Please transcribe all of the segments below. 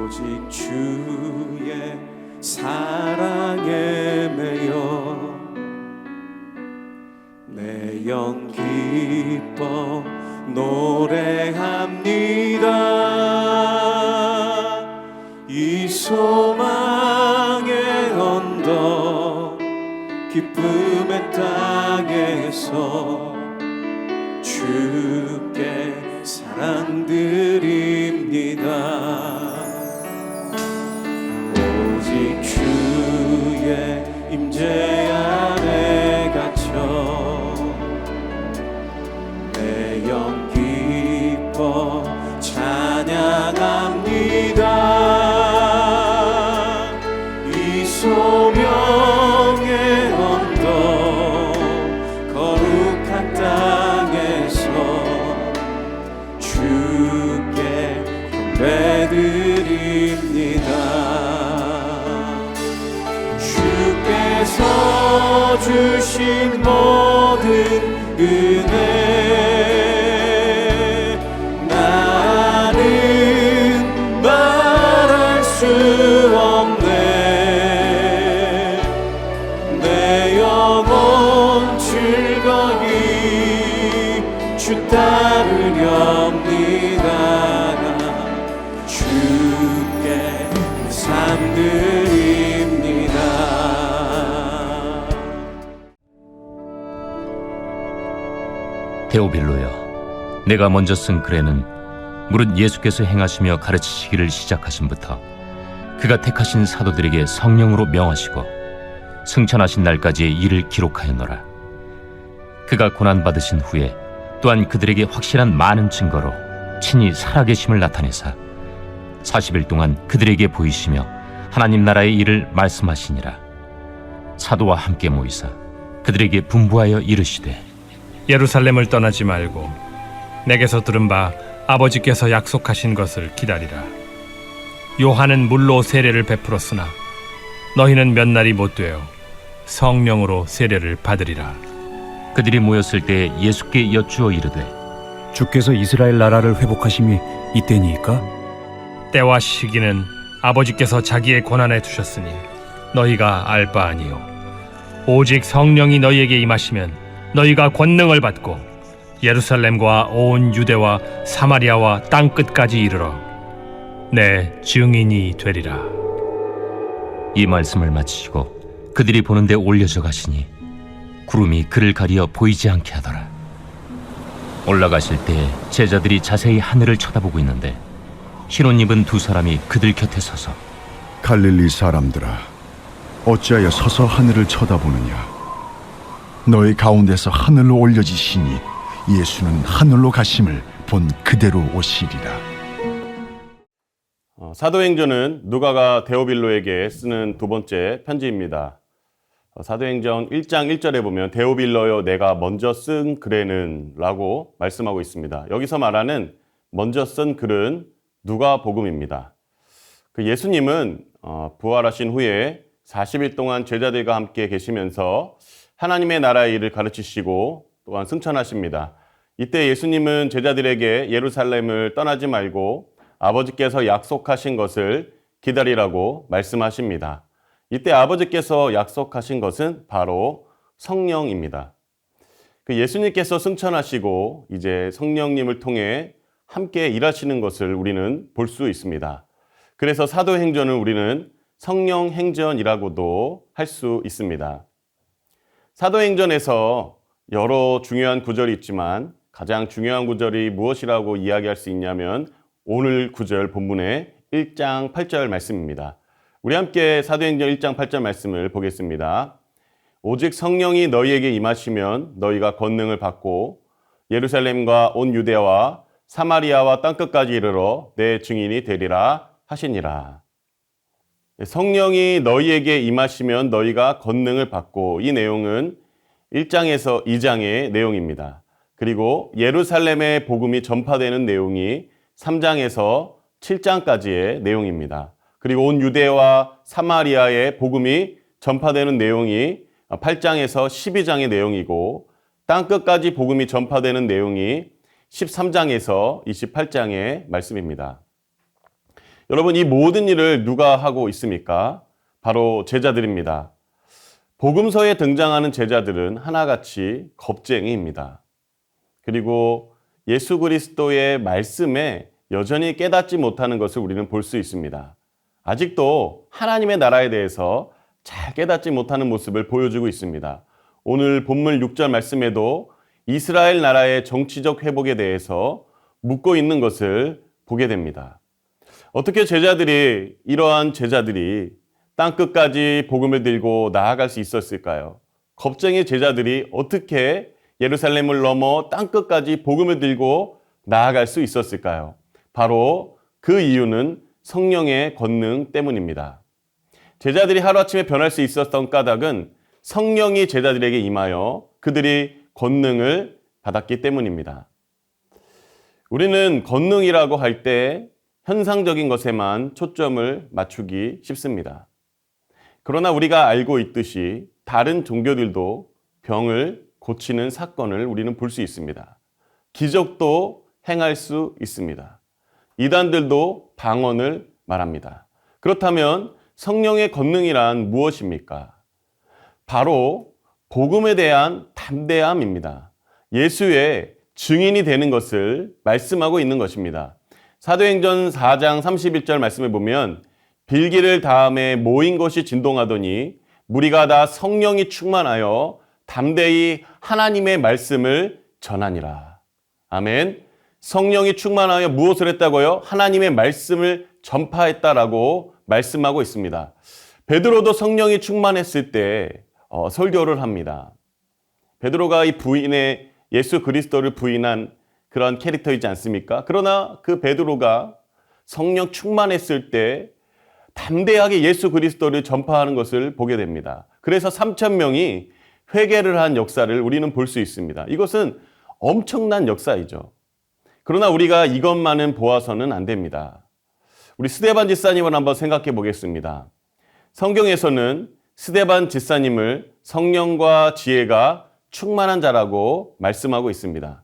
오직 주의 사랑에 매여 내 영 기뻐 노래합니다. 이 소망의 언덕 기쁨의 땅에서 주께 사랑 드립니다. 오직 주의 임재 안에 갇혀 내 영 기뻐 찬양합니다. 이 소명의 언덕 거룩한 땅에서 주께 경배드립니다. 주께서 주신 모든 은혜 나는 말할 수 없네. 내 영혼 즐거이 주 따르렵니다. 주께 삶 드립니다. 데오빌로여, 내가 먼저 쓴 글에는 무릇 예수께서 행하시며 가르치시기를 시작하심부터 그가 택하신 사도들에게 성령으로 명하시고 승천하신 날까지의 일을 기록하였노라. 그가 고난받으신 후에 또한 그들에게 확실한 많은 증거로 친히 살아계심을 나타내사 40일 동안 그들에게 보이시며 하나님 나라의 일을 말씀하시니라. 사도와 함께 모이사 그들에게 분부하여 이르시되 예루살렘을 떠나지 말고 내게서 들은 바 아버지께서 약속하신 것을 기다리라. 요한은 물로 세례를 베풀었으나 너희는 몇 날이 못 되어 성령으로 세례를 받으리라. 그들이 모였을 때 예수께 여쭈어 이르되 주께서 이스라엘 나라를 회복하심이 이때니이까? 때와 시기는 아버지께서 자기의 권한에 두셨으니 너희가 알 바 아니요 오직 성령이 너희에게 임하시면 너희가 권능을 받고 예루살렘과 온 유대와 사마리아와 땅 끝까지 이르러 내 증인이 되리라. 이 말씀을 마치시고 그들이 보는데 올려져 가시니 구름이 그를 가리어 보이지 않게 하더라. 올라가실 때 제자들이 자세히 하늘을 쳐다보고 있는데 흰 옷 입은 두 사람이 그들 곁에 서서 갈릴리 사람들아, 어찌하여 서서 하늘을 쳐다보느냐? 너희 가운데서 하늘로 올려지시니 예수는 하늘로 가심을 본 그대로 오시리라. 사도행전은 누가가 데오빌로에게 쓰는 두 번째 편지입니다. 사도행전 1장 1절에 보면 데오빌로여 내가 먼저 쓴 글에는 라고 말씀하고 있습니다. 여기서 말하는 먼저 쓴 글은 누가복음입니다. 그 예수님은 부활하신 후에 40일 동안 제자들과 함께 계시면서 하나님의 나라의 일을 가르치시고 또한 승천하십니다. 이때 예수님은 제자들에게 예루살렘을 떠나지 말고 아버지께서 약속하신 것을 기다리라고 말씀하십니다. 이때 아버지께서 약속하신 것은 바로 성령입니다. 그 예수님께서 승천하시고 이제 성령님을 통해 함께 일하시는 것을 우리는 볼 수 있습니다. 그래서 사도행전을 우리는 성령행전이라고도 할 수 있습니다. 사도행전에서 여러 중요한 구절이 있지만 가장 중요한 구절이 무엇이라고 이야기할 수 있냐면 오늘 구절 본문의 1장 8절 말씀입니다. 우리 함께 사도행전 1장 8절 말씀을 보겠습니다. 오직 성령이 너희에게 임하시면 너희가 권능을 받고 예루살렘과 온 유대와 사마리아와 땅끝까지 이르러 내 증인이 되리라 하시니라. 성령이 너희에게 임하시면 너희가 권능을 받고, 이 내용은 1장에서 2장의 내용입니다. 그리고 예루살렘의 복음이 전파되는 내용이 3장에서 7장까지의 내용입니다. 그리고 온 유대와 사마리아의 복음이 전파되는 내용이 8장에서 12장의 내용이고, 땅끝까지 복음이 전파되는 내용이 13장에서 28장의 말씀입니다. 여러분, 이 모든 일을 누가 하고 있습니까? 바로 제자들입니다. 복음서에 등장하는 제자들은 하나같이 겁쟁이입니다. 그리고 예수 그리스도의 말씀에 여전히 깨닫지 못하는 것을 우리는 볼 수 있습니다. 아직도 하나님의 나라에 대해서 잘 깨닫지 못하는 모습을 보여주고 있습니다. 오늘 본문 6절 말씀에도 이스라엘 나라의 정치적 회복에 대해서 묻고 있는 것을 보게 됩니다. 어떻게 이러한 제자들이 땅끝까지 복음을 들고 나아갈 수 있었을까요? 겁쟁이 제자들이 어떻게 예루살렘을 넘어 땅끝까지 복음을 들고 나아갈 수 있었을까요? 바로 그 이유는 성령의 권능 때문입니다. 제자들이 하루아침에 변할 수 있었던 까닭은 성령이 제자들에게 임하여 그들이 권능을 받았기 때문입니다. 우리는 권능이라고 할 때 현상적인 것에만 초점을 맞추기 쉽습니다. 그러나 우리가 알고 있듯이 다른 종교들도 병을 고치는 사건을 우리는 볼 수 있습니다. 기적도 행할 수 있습니다. 이단들도 방언을 말합니다. 그렇다면 성령의 권능이란 무엇입니까? 바로 복음에 대한 담대함입니다. 예수의 증인이 되는 것을 말씀하고 있는 것입니다. 사도행전 4장 31절 말씀을 보면 빌기를 다음에 모인 것이 진동하더니 무리가 다 성령이 충만하여 담대히 하나님의 말씀을 전하니라. 아멘. 성령이 충만하여 무엇을 했다고요? 하나님의 말씀을 전파했다라고 말씀하고 있습니다. 베드로도 성령이 충만했을 때 설교를 합니다. 베드로가 이 예수 그리스도를 부인한 그런 캐릭터이지 않습니까? 그러나 그 베드로가 성령 충만했을 때 담대하게 예수 그리스도를 전파하는 것을 보게 됩니다. 그래서 3,000명이 회개를 한 역사를 우리는 볼 수 있습니다. 이것은 엄청난 역사이죠. 그러나 우리가 이것만은 보아서는 안 됩니다. 우리 스데반 집사님을 한번 생각해 보겠습니다. 성경에서는 스데반 집사님을 성령과 지혜가 충만한 자라고 말씀하고 있습니다.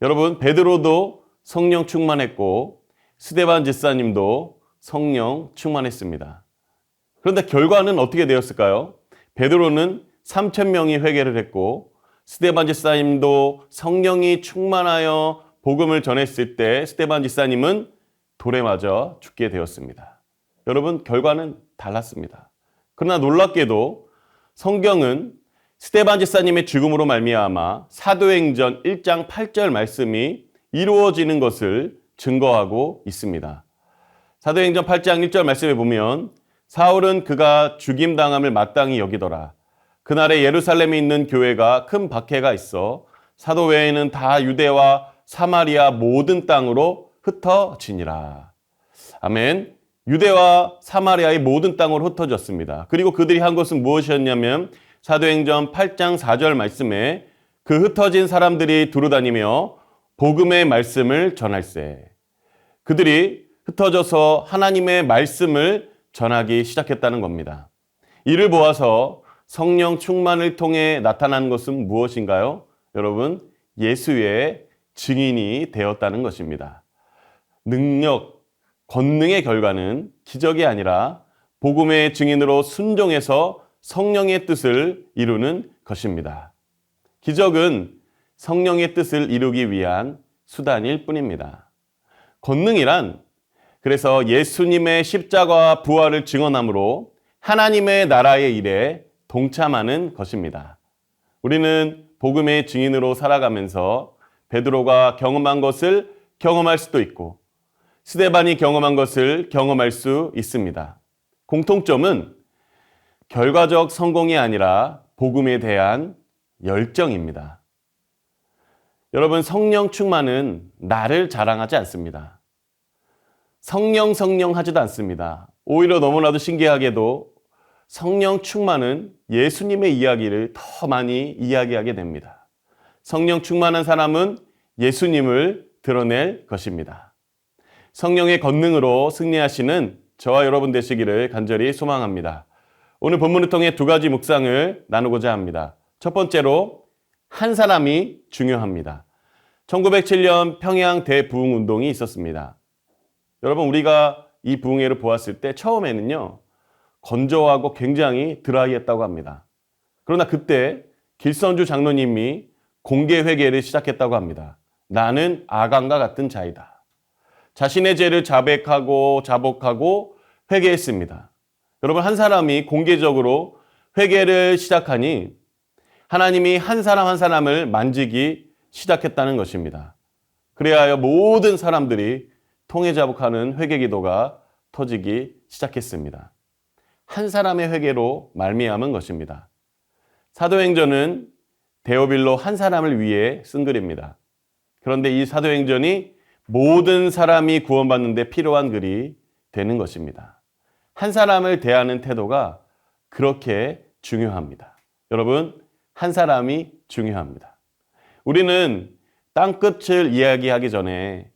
여러분, 베드로도 성령 충만했고 스데반 집사님도 성령 충만했습니다. 그런데 결과는 어떻게 되었을까요? 베드로는 3,000명이 회개를 했고 스데반 집사님도 성령이 충만하여 복음을 전했을 때 스데반 집사님은 돌에 맞아 죽게 되었습니다. 여러분, 결과는 달랐습니다. 그러나 놀랍게도 성경은 스데반 집사님의 죽음으로 말미암아 사도행전 1장 8절 말씀이 이루어지는 것을 증거하고 있습니다. 사도행전 8장 1절 말씀에 보면 사울은 그가 죽임당함을 마땅히 여기더라. 그날에 예루살렘에 있는 교회가 큰 박해가 있어 사도 외에는 다 유대와 사마리아 모든 땅으로 흩어지니라. 아멘. 유대와 사마리아의 모든 땅으로 흩어졌습니다. 그리고 그들이 한 것은 무엇이었냐면 사도행전 8장 4절 말씀에 그 흩어진 사람들이 두루다니며 복음의 말씀을 전할세. 그들이 흩어져서 하나님의 말씀을 전하기 시작했다는 겁니다. 이를 보아서 성령 충만을 통해 나타난 것은 무엇인가요? 여러분, 예수의 증인이 되었다는 것입니다. 능력, 권능의 결과는 기적이 아니라 복음의 증인으로 순종해서 성령의 뜻을 이루는 것입니다. 기적은 성령의 뜻을 이루기 위한 수단일 뿐입니다. 권능이란 그래서 예수님의 십자가와 부활을 증언함으로 하나님의 나라의 일에 동참하는 것입니다. 우리는 복음의 증인으로 살아가면서 베드로가 경험한 것을 경험할 수도 있고 스데반이 경험한 것을 경험할 수 있습니다. 공통점은 결과적 성공이 아니라 복음에 대한 열정입니다. 여러분, 성령 충만은 나를 자랑하지 않습니다. 성령 하지도 않습니다. 오히려 너무나도 신기하게도 성령 충만은 예수님의 이야기를 더 많이 이야기하게 됩니다. 성령 충만한 사람은 예수님을 드러낼 것입니다. 성령의 권능으로 승리하시는 저와 여러분 되시기를 간절히 소망합니다. 오늘 본문을 통해 두 가지 묵상을 나누고자 합니다. 첫 번째로 한 사람이 중요합니다. 1907년 평양 대부흥운동이 있었습니다. 여러분, 우리가 이 부흥회를 보았을 때 처음에는요, 건조하고 굉장히 드라이했다고 합니다. 그러나 그때 길선주 장로님이 공개 회개를 시작했다고 합니다. 나는 아간과 같은 자이다. 자신의 죄를 자백하고 자복하고 회개했습니다. 여러분, 한 사람이 공개적으로 회개를 시작하니 하나님이 한 사람 한 사람을 만지기 시작했다는 것입니다. 그래야 모든 사람들이 통회자복하는 회개기도가 터지기 시작했습니다. 한 사람의 회개로 말미암은 것입니다. 사도행전은 데오빌로 한 사람을 위해 쓴 글입니다. 그런데 이 사도행전이 모든 사람이 구원받는 데 필요한 글이 되는 것입니다. 한 사람을 대하는 태도가 그렇게 중요합니다. 여러분, 한 사람이 중요합니다. 우리는 땅끝을 이야기하기 전에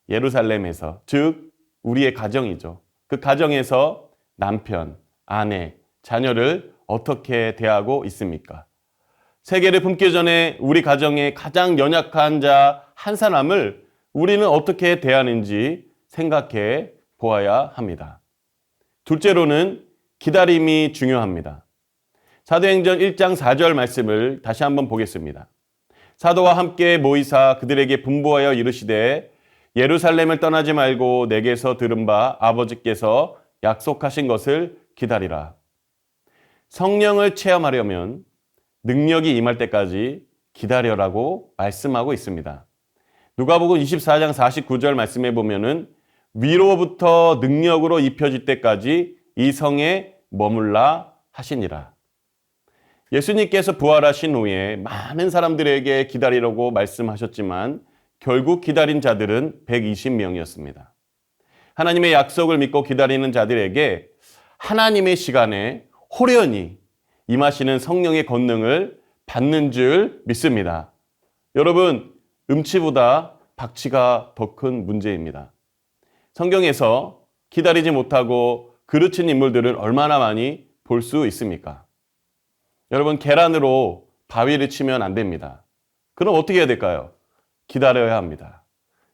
예루살렘에서, 즉 우리의 가정이죠. 그 가정에서 남편, 아내, 자녀를 어떻게 대하고 있습니까? 세계를 품기 전에 우리 가정의 가장 연약한 자 한 사람을 우리는 어떻게 대하는지 생각해 보아야 합니다. 둘째로는 기다림이 중요합니다. 사도행전 1장 4절 말씀을 다시 한번 보겠습니다. 사도와 함께 모이사 그들에게 분부하여 이르시되 예루살렘을 떠나지 말고 내게서 들은 바 아버지께서 약속하신 것을 기다리라. 성령을 체험하려면 능력이 임할 때까지 기다려라고 말씀하고 있습니다. 누가복음 24장 49절 말씀해 보면은 위로부터 능력으로 입혀질 때까지 이 성에 머물라 하시니라. 예수님께서 부활하신 후에 많은 사람들에게 기다리라고 말씀하셨지만 결국 기다린 자들은 120명이었습니다. 하나님의 약속을 믿고 기다리는 자들에게 하나님의 시간에 호련히 임하시는 성령의 권능을 받는 줄 믿습니다. 여러분, 음치보다 박치가 더 큰 문제입니다. 성경에서 기다리지 못하고 그르친 인물들을 얼마나 많이 볼 수 있습니까? 여러분, 계란으로 바위를 치면 안 됩니다. 그럼 어떻게 해야 될까요? 기다려야 합니다.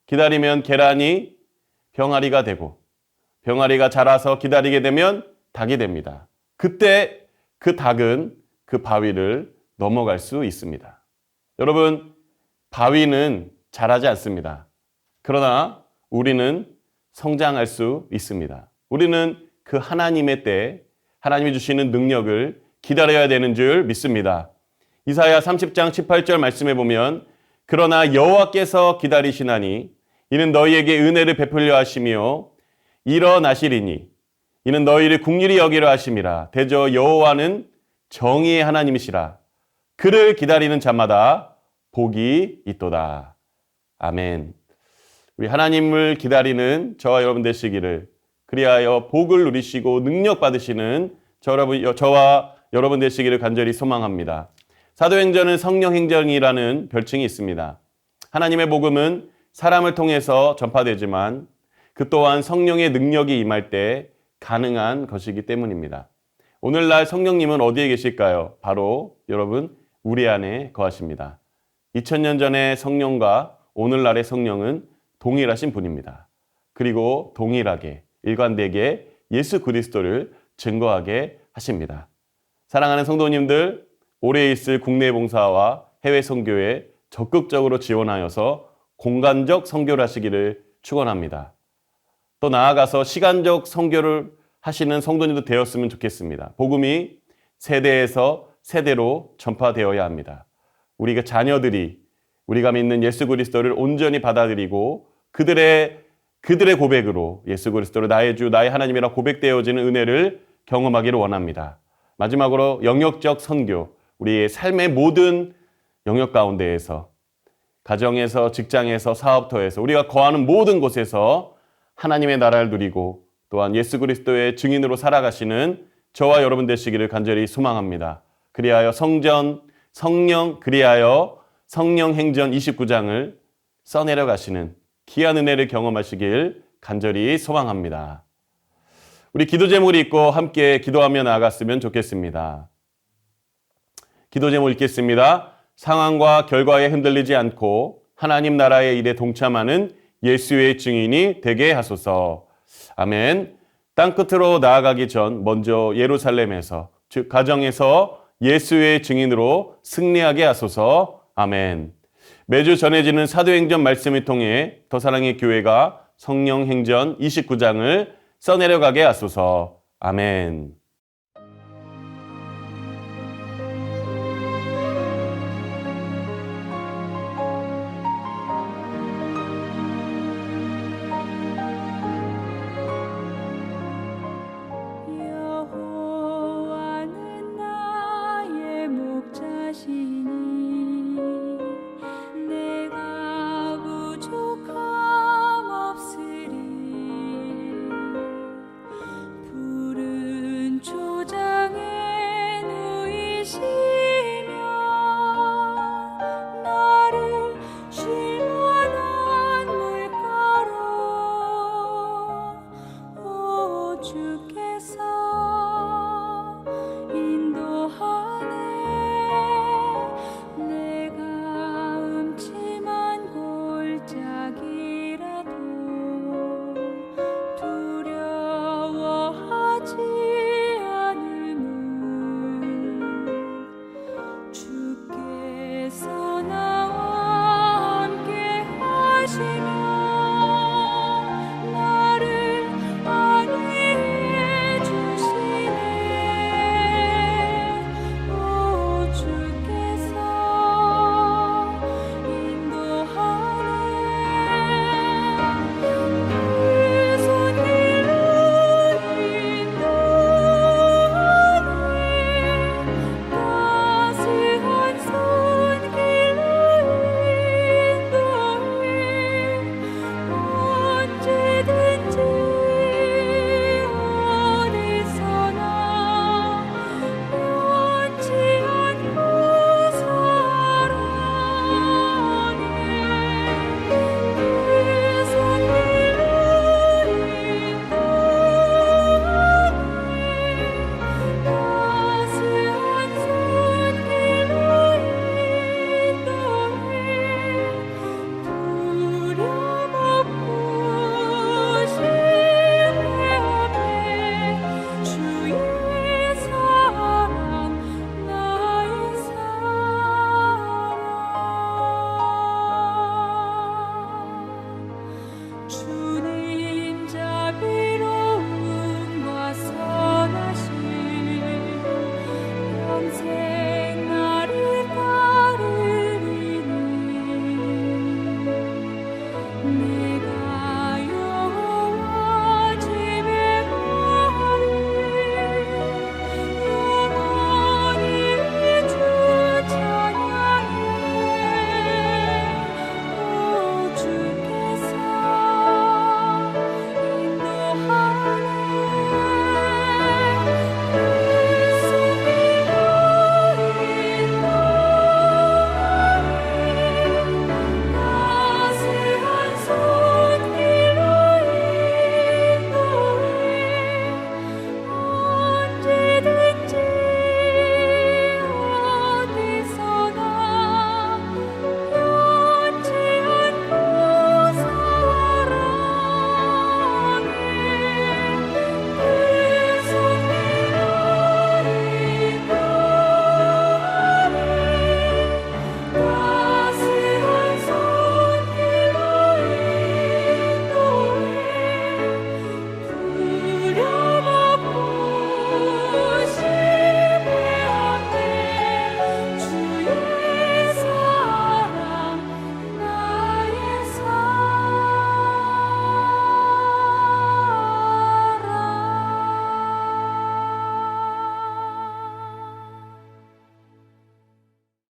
기다리면 계란이 병아리가 되고 병아리가 자라서 기다리게 되면 닭이 됩니다. 그때 그 닭은 그 바위를 넘어갈 수 있습니다. 여러분, 바위는 자라지 않습니다. 그러나 우리는 성장할 수 있습니다. 우리는 그 하나님의 때, 하나님이 주시는 능력을 기다려야 되는 줄 믿습니다. 이사야 30장 18절 말씀해 보면 그러나 여호와께서 기다리시나니 이는 너희에게 은혜를 베풀려 하시며 일어나시리니 이는 너희를 긍휼히 여기려 하심이라. 대저 여호와는 정의의 하나님이시라. 그를 기다리는 자마다 복이 있도다. 아멘. 우리 하나님을 기다리는 저와 여러분 되시기를, 그리하여 복을 누리시고 능력 받으시는 저와 여러분 되시기를 간절히 소망합니다. 사도행전은 성령행전이라는 별칭이 있습니다. 하나님의 복음은 사람을 통해서 전파되지만 그 또한 성령의 능력이 임할 때 가능한 것이기 때문입니다. 오늘날 성령님은 어디에 계실까요? 바로 여러분, 우리 안에 거하십니다. 2000년 전의 성령과 오늘날의 성령은 동일하신 분입니다. 그리고 동일하게 일관되게 예수 그리스도를 증거하게 하십니다. 사랑하는 성도님들, 올해 있을 국내 봉사와 해외 선교에 적극적으로 지원하여서 공간적 선교를 하시기를 축원합니다. 또 나아가서 시간적 선교를 하시는 성도님도 되었으면 좋겠습니다. 복음이 세대에서 세대로 전파되어야 합니다. 우리가 자녀들이 우리가 믿는 예수 그리스도를 온전히 받아들이고 그들의 고백으로 예수 그리스도를 나의 주, 나의 하나님이라 고백되어지는 은혜를 경험하기를 원합니다. 마지막으로 영역적 선교, 우리의 삶의 모든 영역 가운데에서, 가정에서, 직장에서, 사업터에서, 우리가 거하는 모든 곳에서 하나님의 나라를 누리고 또한 예수 그리스도의 증인으로 살아가시는 저와 여러분 되시기를 간절히 소망합니다. 그리하여 그리하여 성령 행전 29장을 써내려 가시는 귀한 은혜를 경험하시길 간절히 소망합니다. 우리 기도 제목을 읽고 함께 기도하며 나아갔으면 좋겠습니다. 기도 제목 읽겠습니다. 상황과 결과에 흔들리지 않고 하나님 나라의 일에 동참하는 예수의 증인이 되게 하소서. 아멘. 땅끝으로 나아가기 전 먼저 예루살렘에서, 즉 가정에서 예수의 증인으로 승리하게 하소서. 아멘. 매주 전해지는 사도행전 말씀을 통해 더 사랑의 교회가 성령 행전 29장을 써내려가게 하소서. 아멘.